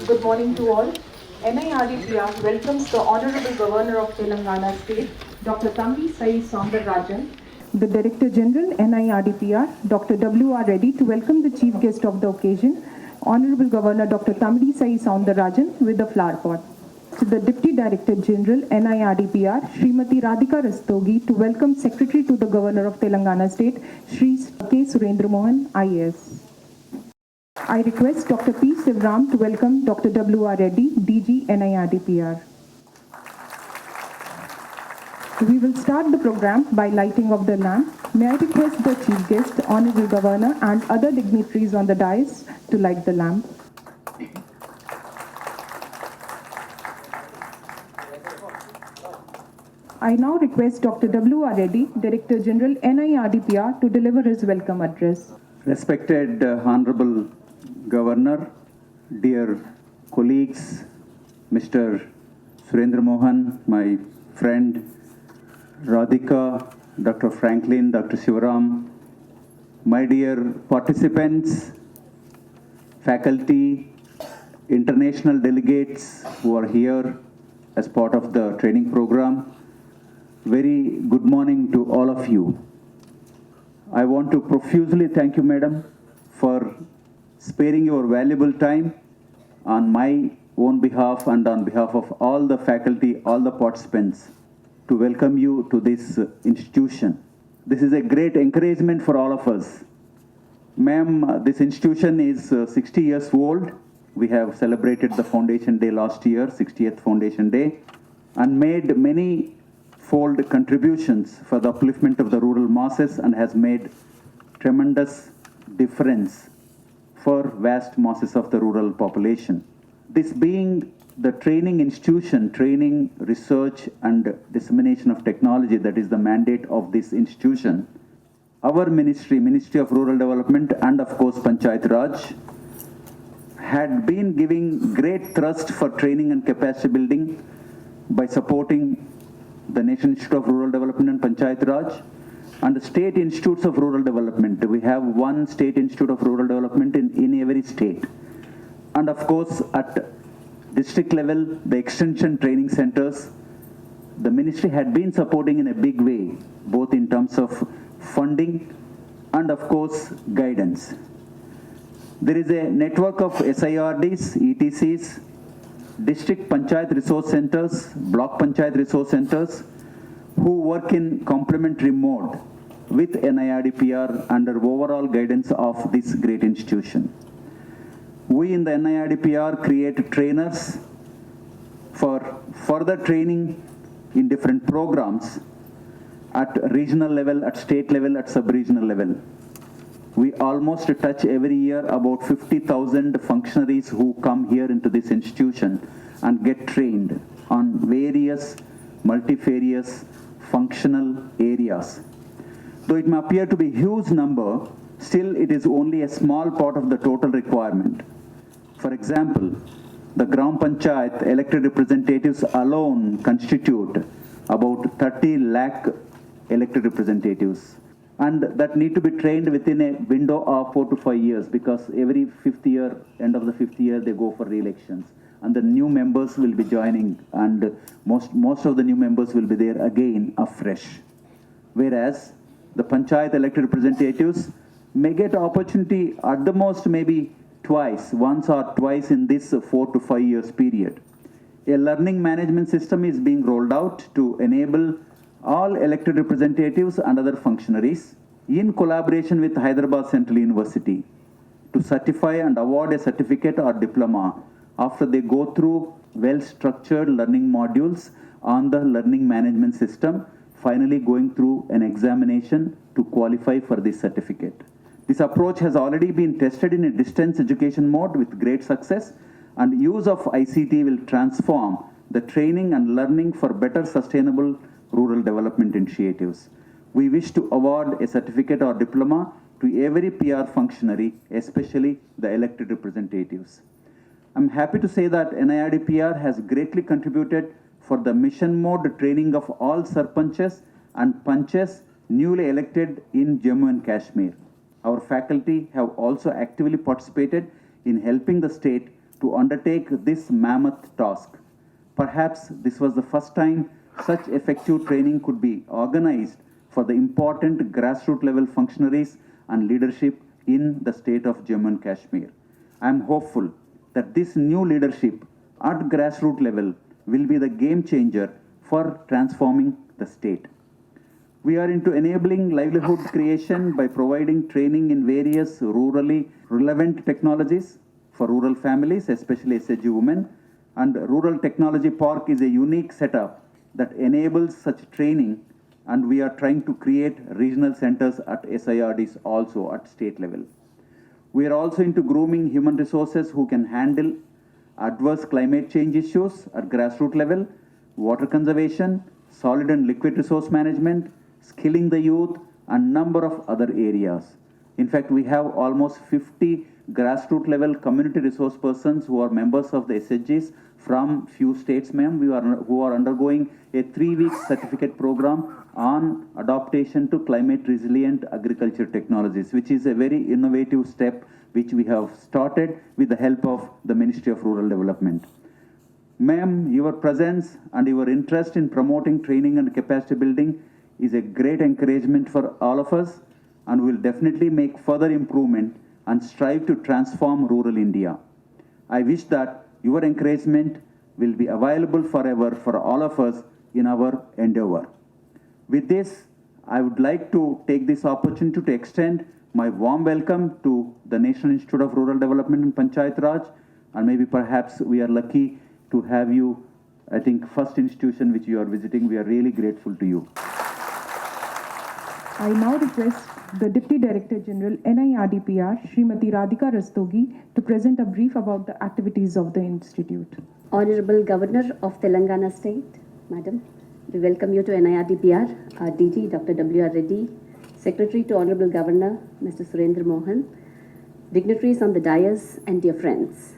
Good morning to all. NIRDPR welcomes the Honorable Governor of Telangana State, Dr. Tamilisai Soundararajan, the Director General, NIRDPR, Dr. W.R. Reddy, to welcome the Chief Guest of the occasion, Honorable Governor Dr. Tamilisai Soundararajan, with the flower pot. To the Deputy Director General, NIRDPR, Srimati Radhika Rastogi, to welcome Secretary to the Governor of Telangana State, Shri K. Surendra Mohan, IAS. I request Dr. P. Sivram to welcome Dr. W.R. Reddy, DG, NIRDPR. We will start the program by lighting of the lamp. May I request the Chief Guest, Honorable Governor, and other dignitaries on the dais to light the lamp. I now request Dr. W.R. Reddy, Director General, NIRDPR, to deliver his welcome address. Respected Honorable Governor, dear colleagues, Mr. Surendra Mohan, my friend, Radhika, Dr. Franklin, Dr. Shivaram, my dear participants, faculty, international delegates who are here as part of the training program, very good morning to all of you. I want to profusely thank you, madam, for sparing your valuable time on my own behalf and on behalf of all the faculty, all the participants, to welcome you to this institution. This is a great encouragement for all of us. Ma'am, this institution is 60 years old. We have celebrated the Foundation Day last year, 60th Foundation Day, and made many fold contributions for the upliftment of the rural masses and has made tremendous difference for vast masses of the rural population. This being the training institution, training, research and dissemination of technology, that is the mandate of this institution, our ministry, Ministry of Rural Development and of course Panchayat Raj, had been giving great thrust for training and capacity building by supporting the National Institute of Rural Development and Panchayat Raj and the State Institutes of Rural Development. We have one State Institute of Rural Development in every state. And of course, at district level, the extension training centers, the ministry had been supporting in a big way, both in terms of funding and of course, guidance. There is a network of SIRDs, ETCs, district panchayat resource centers, block panchayat resource centers, who work in complementary mode with NIRDPR under overall guidance of this great institution. We in the NIRDPR create trainers for further training in different programs at regional level, at state level, at sub-regional level. We almost touch every year about 50,000 functionaries who come here into this institution and get trained on various multifarious functional areas. Though it may appear to be a huge number, still it is only a small part of the total requirement. For example, the Gram Panchayat elected representatives alone constitute about 30 lakh elected representatives, and that need to be trained within a window of 4 to 5 years, because every fifth year, end of the fifth year, they go for re-elections. And the new members will be joining, and most of the new members will be there again afresh. Whereas the Panchayat elected representatives may get opportunity at the most maybe once or twice in this 4 to 5 years period. A learning management system is being rolled out to enable all elected representatives and other functionaries in collaboration with Hyderabad Central University to certify and award a certificate or diploma after they go through well-structured learning modules on the learning management system, finally going through an examination to qualify for this certificate. This approach has already been tested in a distance education mode with great success, and use of ICT will transform the training and learning for better sustainable rural development initiatives. We wish to award a certificate or diploma to every PR functionary, especially the elected representatives. I'm happy to say that NIRDPR has greatly contributed for the mission mode training of all sarpanches and panches newly elected in Jammu and Kashmir. Our faculty have also actively participated in helping the state to undertake this mammoth task. Perhaps this was the first time such effective training could be organized for the important grassroots level functionaries and leadership in the state of Jammu and Kashmir. I am hopeful that this new leadership at grassroots level will be the game changer for transforming the state. We are into enabling livelihood creation by providing training in various rurally relevant technologies for rural families, especially SHG women. And Rural Technology Park is a unique setup that enables such training, and we are trying to create regional centers at SIRDs also at state level. We are also into grooming human resources who can handle adverse climate change issues at grassroots level, water conservation, solid and liquid resource management, skilling the youth, and number of other areas. In fact, we have almost 50 grassroots level community resource persons who are members of the SHGs from few states, ma'am, who are undergoing a 3-week certificate program on adaptation to climate resilient agriculture technologies, which is a very innovative step which we have started with the help of the Ministry of Rural Development. Ma'am, your presence and your interest in promoting training and capacity building is a great encouragement for all of us, and will definitely make further improvement and strive to transform rural India. I wish that your encouragement will be available forever for all of us in our endeavor. With this, I would like to take this opportunity to extend my warm welcome to the National Institute of Rural Development and Panchayat Raj, and maybe perhaps we are lucky to have you, I think, first institution which you are visiting. We are really grateful to you. I now request the Deputy Director General, NIRDPR, Srimati Radhika Rastogi, to present a brief about the activities of the Institute. Honorable Governor of Telangana State, Madam, we welcome you to NIRDPR, our DG, Dr. W.R. Reddy, Secretary to Honorable Governor, Mr. Surendra Mohan, dignitaries on the dais, and dear friends.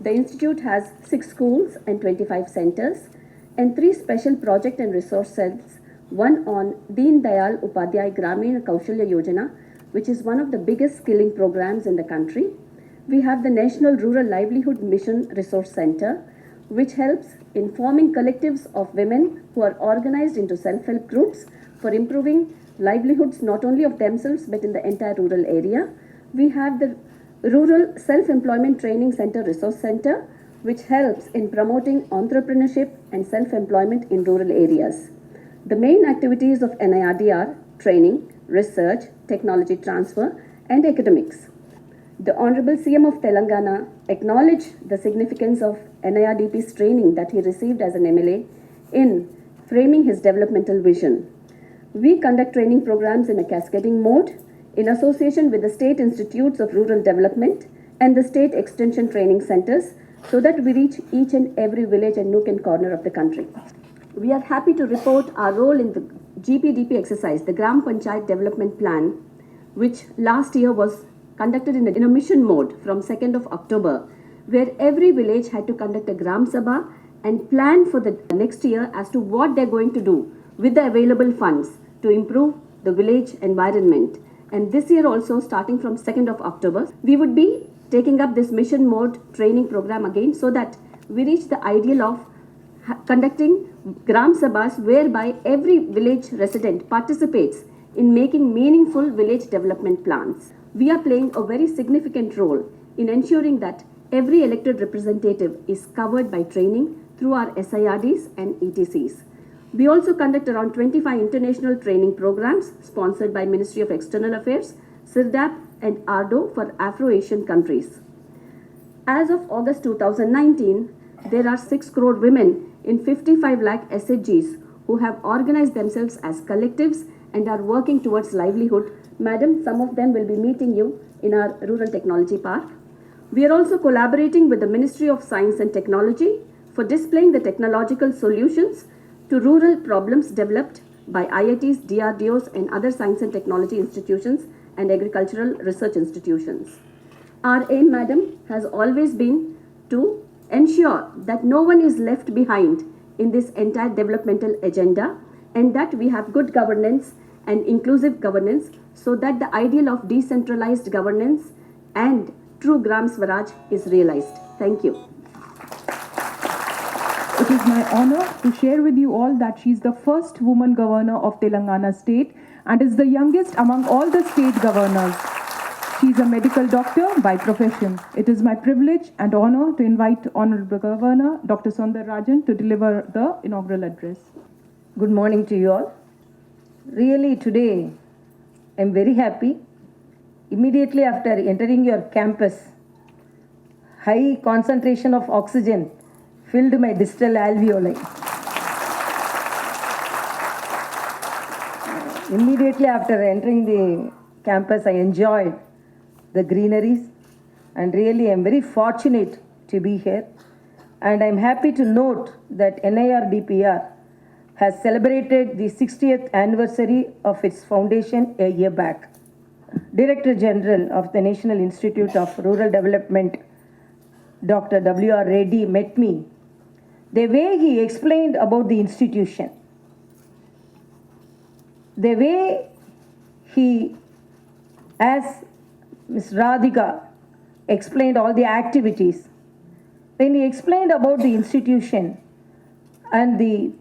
The Institute has 6 schools and 25 centers, and 3 special project and resource cells, one on Deen Dayal Upadhyay Gramin Kaushalya Yojana, which is one of the biggest skilling programs in the country. We have the National Rural Livelihood Mission Resource Center, which helps in forming collectives of women who are organized into self-help groups for improving livelihoods not only of themselves but in the entire rural area. We have the Rural Self-Employment Training Center Resource Center, which helps in promoting entrepreneurship and self-employment in rural areas. The main activities of NIRD are training, research, technology transfer, and academics. The Honorable CM of Telangana acknowledged the significance of NIRDP's training that he received as an MLA in framing his developmental vision. We conduct training programs in a cascading mode in association with the State Institutes of Rural Development and the State Extension Training Centers so that we reach each and every village and nook and corner of the country. We are happy to report our role in the GPDP exercise, the Gram Panchayat Development Plan, which last year was conducted in a mission mode from 2nd of October, where every village had to conduct a Gram Sabha and plan for the next year as to what they're going to do with the available funds to improve the village environment. And this year also, starting from 2nd of October, we would be taking up this mission mode training program again so that we reach the ideal of conducting Gram Sabhas whereby every village resident participates in making meaningful village development plans. We are playing a very significant role in ensuring that every elected representative is covered by training through our SIRDs and ETCs. We also conduct around 25 international training programs sponsored by Ministry of External Affairs, SIRDAP, and ARDO for Afro-Asian countries. As of August 2019, there are 6 crore women in 55 lakh SHGs who have organized themselves as collectives and are working towards livelihood. Madam, some of them will be meeting you in our Rural Technology Park. We are also collaborating with the Ministry of Science and Technology for displaying the technological solutions to rural problems developed by IITs, DRDOs, and other science and technology institutions and agricultural research institutions. Our aim, Madam, has always been to ensure that no one is left behind in this entire developmental agenda and that we have good governance and inclusive governance so that the ideal of decentralized governance and true Gram Swaraj is realized. Thank you. It is my honor to share with you all that she is the first woman governor of Telangana state and is the youngest among all the state governors. She is a medical doctor by profession. It is my privilege and honor to invite Honorable Governor Dr. Soundararajan to deliver the inaugural address. Good morning to you all. Really today, I'm very happy. Immediately after entering your campus, high concentration of oxygen filled my distal alveoli. Immediately after entering the campus, I enjoyed the greeneries and really I'm very fortunate to be here. And I'm happy to note that NIRDPR has celebrated the 60th anniversary of its foundation a year back. Director General of the National Institute of Rural Development, Dr. W.R. Reddy, met me. The way he explained about the institution, the way he, as Ms. Radhika, explained all the activities, when he explained about the institution and the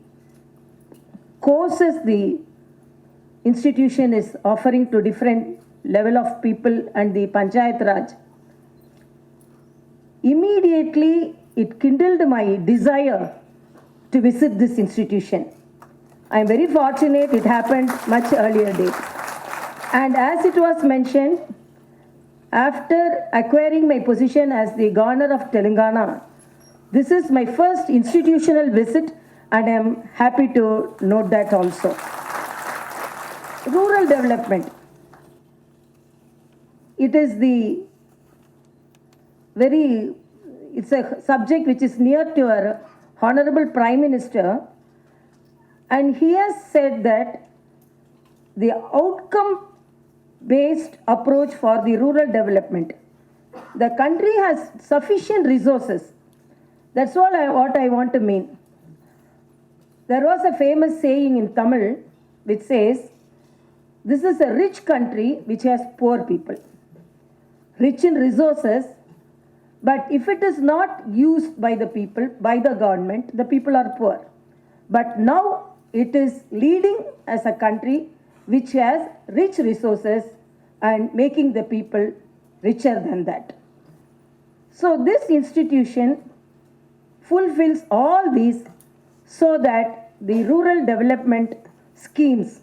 courses the institution is offering to different level of people and the Panchayat Raj, immediately it kindled my desire to visit this institution. I am very fortunate it happened much earlier date. And as it was mentioned, after acquiring my position as the Governor of Telangana, this is my first institutional visit and I am happy to note that also. Rural development. It is it's a subject which is near to our Honorable Prime Minister, and he has said that the outcome-based approach for the rural development. The country has sufficient resources. That's all what I want to mean. There was a famous saying in Tamil which says, this is a rich country which has poor people. Rich in resources, but if it is not used by the people, by the government, the people are poor. But now it is leading as a country which has rich resources and making the people richer than that. So this institution fulfills all these so that the rural development schemes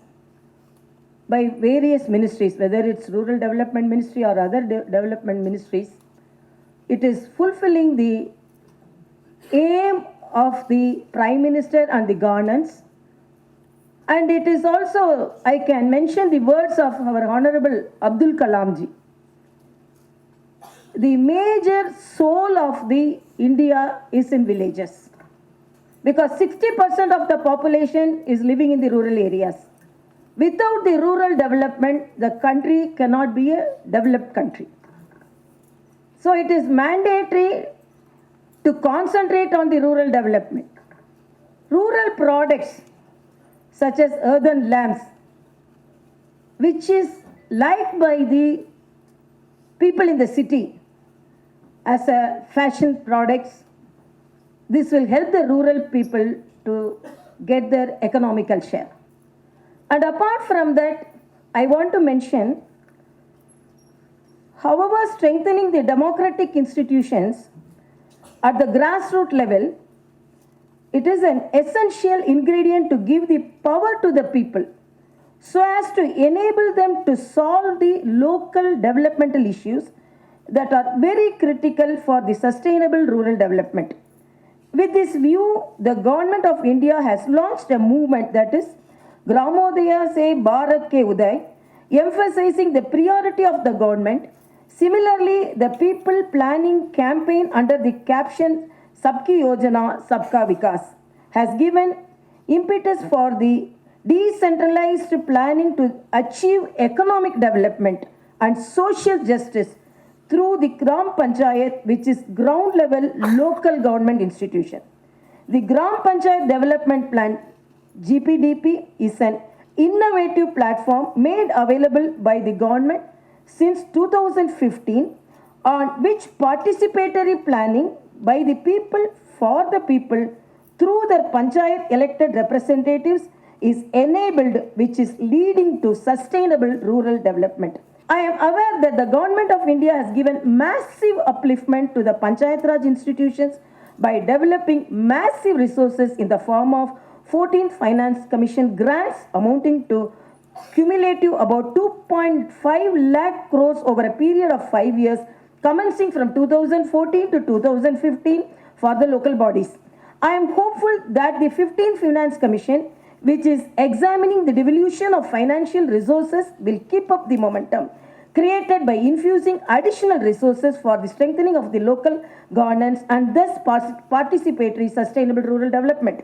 by various ministries, whether it's Rural Development Ministry or other development ministries, it is fulfilling the aim of the Prime Minister and the governance. And it is also, I can mention the words of our Honorable Abdul Kalamji. The major soul of the India is in villages, because 60% of the population is living in the rural areas. Without the rural development, the country cannot be a developed country. So it is mandatory to concentrate on the rural development. Rural products such as earthen lamps, which is liked by the people in the city as a fashion products, this will help the rural people to get their economical share. And apart from that, I want to mention, however, strengthening the democratic institutions at the grassroots level, it is an essential ingredient to give the power to the people so as to enable them to solve the local developmental issues that are very critical for the sustainable rural development. With this view, the Government of India has launched a movement that is Gramodaya Se Bharat Ke Uday, emphasizing the priority of the government. Similarly, the people planning campaign under the caption Sabki Yojana Sabka Vikas has given impetus for the decentralized planning to achieve economic development and social justice through the Gram Panchayat, which is ground level local government institution. The Gram Panchayat Development Plan GPDP is an innovative platform made available by the government since 2015, on which participatory planning by the people for the people through their panchayat elected representatives is enabled, which is leading to sustainable rural development. I am aware that the Government of India has given massive upliftment to the Panchayat Raj institutions by developing massive resources in the form of 14th Finance Commission grants amounting to cumulative about 2.5 lakh crores over a period of 5 years, commencing from 2014 to 2015 for the local bodies. I am hopeful that the 15th Finance Commission, which is examining the devolution of financial resources, will keep up the momentum created by infusing additional resources for the strengthening of the local governance and thus participatory sustainable rural development.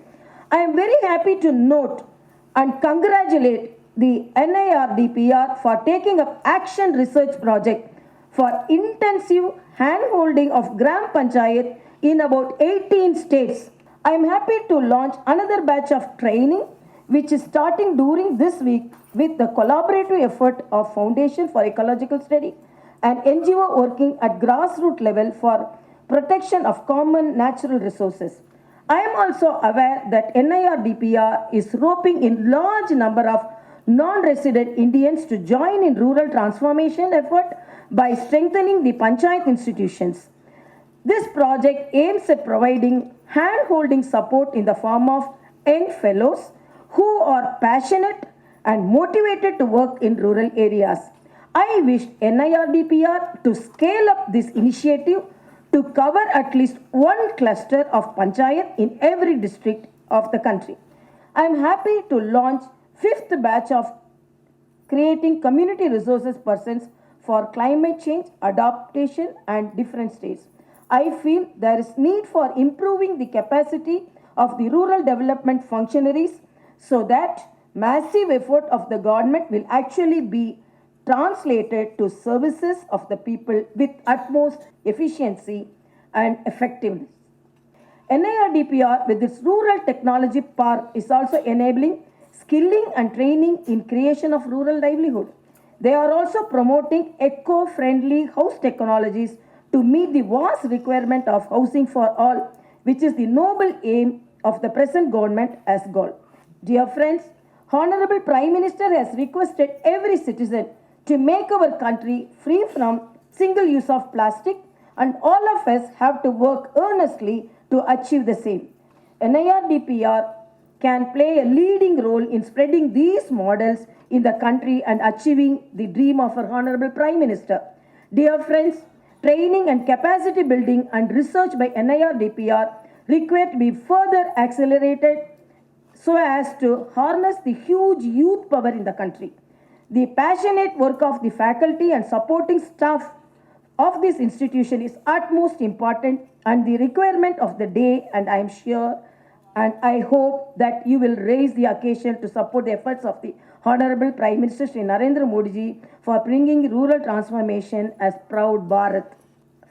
I am very happy to note and congratulate the NIRDPR for taking up action research project for intensive hand-holding of Gram Panchayat in about 18 states. I am happy to launch another batch of training which is starting during this week with the collaborative effort of Foundation for Ecological Study, an NGO working at grassroots level for protection of common natural resources. I am also aware that NIRDPR is roping in large number of non-resident Indians to join in rural transformation effort by strengthening the panchayat institutions. This project aims at providing hand-holding support in the form of young fellows who are passionate and motivated to work in rural areas. I wish NIRDPR to scale up this initiative to cover at least one cluster of panchayat in every district of the country. I am happy to launch 5th batch of creating community resources persons for climate change, adaptation and different states. I feel there is need for improving the capacity of the rural development functionaries so that massive effort of the government will actually be translated to services of the people with utmost efficiency and effectiveness. NIRDPR with its rural technology park is also enabling skilling and training in creation of rural livelihood. They are also promoting eco-friendly house technologies to meet the vast requirement of housing for all, which is the noble aim of the present government as goal. Dear friends, Honorable Prime Minister has requested every citizen to make our country free from single use of plastic, and all of us have to work earnestly to achieve the same. NIRDPR can play a leading role in spreading these models in the country and achieving the dream of our Honorable Prime Minister. Dear friends, training and capacity building and research by NIRDPR require to be further accelerated so as to harness the huge youth power in the country. The passionate work of the faculty and supporting staff of this institution is utmost important and the requirement of the day, and I am sure and I hope that you will raise the occasion to support the efforts of the Honorable Prime Minister Shri Narendra Modi ji for bringing rural transformation as proud Bharat.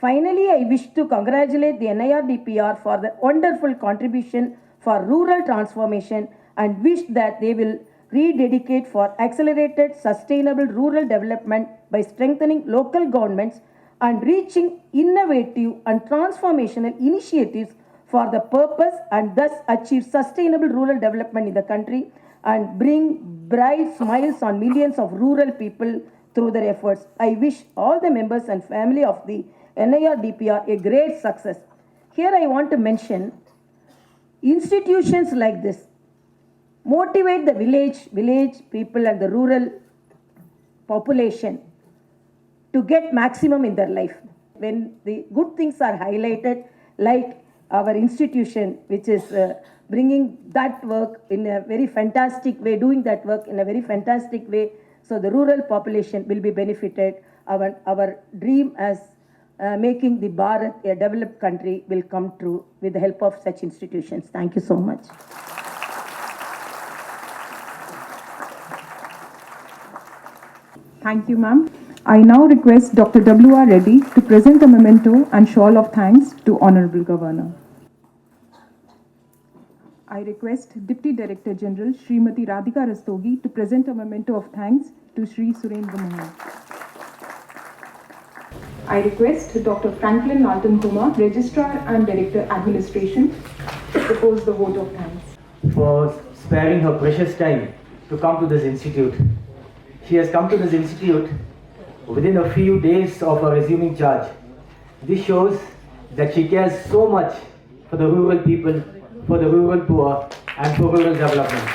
Finally, I wish to congratulate the NIRDPR for the wonderful contribution for rural transformation and wish that they will rededicate for accelerated sustainable rural development by strengthening local governments and reaching innovative and transformational initiatives for the purpose and thus achieve sustainable rural development in the country and bring bright smiles on millions of rural people through their efforts. I wish all the members and family of the NIRDPR a great success. Here I want to mention institutions like this motivate the village people and the rural population to get maximum in their life. When the good things are highlighted, like our institution, which is bringing that work in a very fantastic way, doing that work in a very fantastic way, so the rural population will be benefited. Our dream as making the Bharat a developed country will come true with the help of such institutions. Thank you so much. Thank you, ma'am. I now request Dr. W.R. Reddy to present a memento and shawl of thanks to Honorable Governor. I request Deputy Director General Srimati Radhika Rastogi to present a memento of thanks to Shri Surendra Mohan. I request Dr. Franklin Nathan Kumar, Registrar and Director Administration, to propose the vote of thanks. For sparing her precious time to come to this institute. She has come to this institute within a few days of her resuming charge. This shows that she cares so much for the rural people, for the rural poor, and for rural development.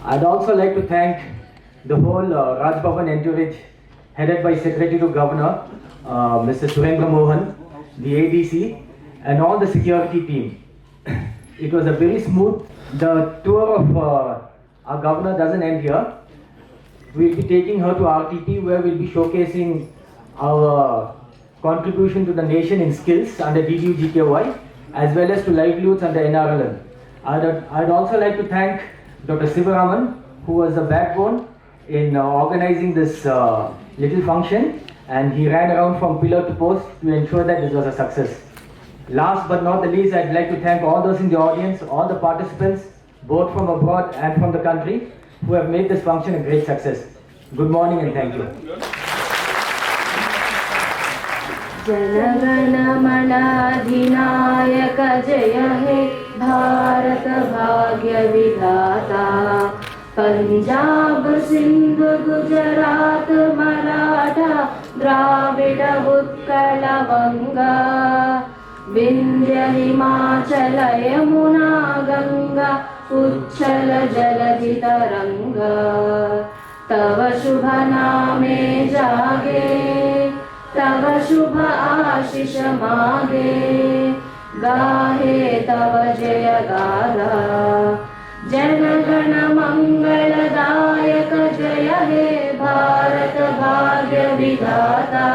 I'd also like to thank the whole Raj Bhavan entourage headed by Secretary to Governor, Mr. Surendra Mohan, the ADC, and all the security team. It was a very smooth. The tour of our governor doesn't end here. We'll be taking her to RTP, where we'll be showcasing our contribution to the nation in skills under DDU-GKY, as well as to livelihoods under NRLM. I'd also like to thank Dr. Sivaraman, who was the backbone in organizing this little function, and he ran around from pillar to post to ensure that this was a success. Last but not the least, I'd like to thank all those in the audience, all the participants, both from abroad and from the country, who have made this function a great success. Good morning and thank you. जनगणमनाधिनायक जय हे भारत भाग्य विधाता पंजाब सिंध गुजरात मराठा द्राविड उत्कल वंगा विंध्य हिमाचल यमुना गंगा उच्छल जलधि तरंगा तव शुभ नामे जागे तव शुभ आशीष मागे गाहे तव जय गाथा जनगण मंगलदायक जय हे भारत भाग्य विधाता